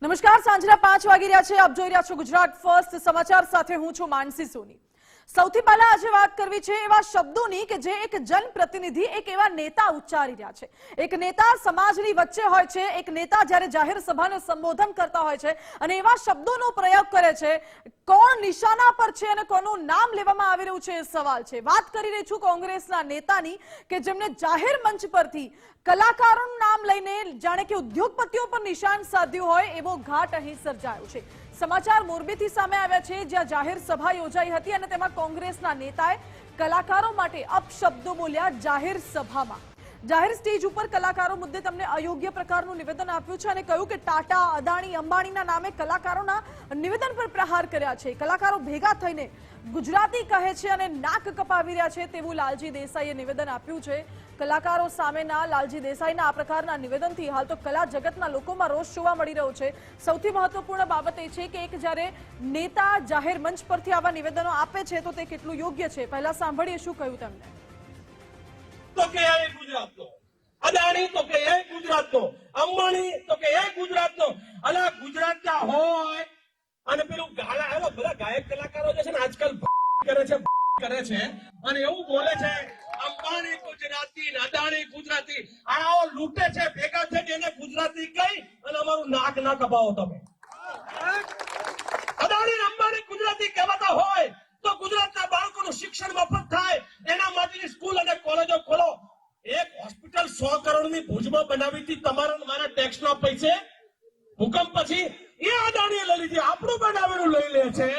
નમસ્કાર, સાંજના 5 વાગી રહ્યા છે. આપ જોઈ રહ્યા છો ગુજરાત ફર્સ્ટ સમાચાર સાથે હું છું માનસી સોની. સૌથી પહેલા આજે વાત કરવી છે એવા શબ્દોની કે જે એક જનપ્રતિનિધિ, એક એવા નેતા ઉચ્ચારી રહ્યા છે. એક નેતા સમાજની વચ્ચે હોય છે, એક નેતા જ્યારે જાહેર સભાને સંબોધન કરતા હોય છે અને એવા શબ્દોનો પ્રયોગ કરે છે, કોણ નિશાના પર છે અને કોનું નામ લેવામાં આવી રહ્યું છે એ સવાલ છે. વાત કરી રહી છું કોંગ્રેસના નેતાની કે જેમને જાહેર મંચ પરથી કલાકારોનું નામ લઈને જાણે કે ઉદ્યોગપતિઓ પર નિશાન સાધ્યું હોય એવો ઘાટ અહીં સર્જાયો છે. સમાચાર મોરબીથી સામે આવ્યા છે, જ્યાં જાહેર સભા યોજાઈ હતી અને તેમાં કોંગ્રેસના નેતાએ કલાકારો માટે અપશબ્દો બોલ્યા. જાહેર સભામાં જાહેર સ્ટેજ ઉપર કલાકારો મુદ્દે તમને અયોગ્ય પ્રકારનું નિવેદન આપ્યું છે અને કહ્યું કે ટાટા, અદાણી, અંબાણીના નામે કલાકારોના નિવેદન પર પ્રહાર કર્યા છે. કલાકારો ભેગા થઈને ગુજરાતી કહે છે અને નાક કપાવી રહ્યા છે તેવું લાલજી દેસાઈએ નિવેદન આપ્યું છે. કલાકારો સામેના લાલજી દેસાઈના આ પ્રકારના નિવેદનથી હાલ તો કલા જગતના લોકોમાં રોષ જોવા મળી રહ્યો છે. સૌથી મહત્વપૂર્ણ બાબત એ છે કે એક જ્યારે નેતા જાહેર મંચ પરથી આવા નિવેદનો આપે છે તો તે કેટલું યોગ્ય છે. પહેલા સાંભળીએ શું કહ્યું તેમને. તો કે એ ગુજરાતનો, અદાણી તો કે એ ગુજરાતનો, અંબાણી તો કે એ ગુજરાતનો. અલા ગુજરાતના હોય અને પેલું ગાળા એવો બધા ગાયક કલાકારો જે છે ને આજકાલ કરે છે અને એવું બોલે છે અંબાણી ગુજરાતી, અદાણી ગુજરાતી. આવો લૂંટે છે, ભેગા થઈને એને ગુજરાતી કહી અને અમારું નાક ના કપાવો તમે. અદાણી, અંબાણી ગુજરાતી કહેવાતા હોય તો ગુજરાતના બાળકોનું શિક્ષણ મફત થાય એના માટેની સ્કૂલ અને કોલેજો ખોલો. એક હોસ્પિટલ 100 કરોડની ભુજમાં બનાવી હતી તમારા મારા ટેક્સના પૈસે. ભૂકંપ પછી એ અદાણીએ લઈ લીધી, આપણું બનાવેલું લઈ લે છે.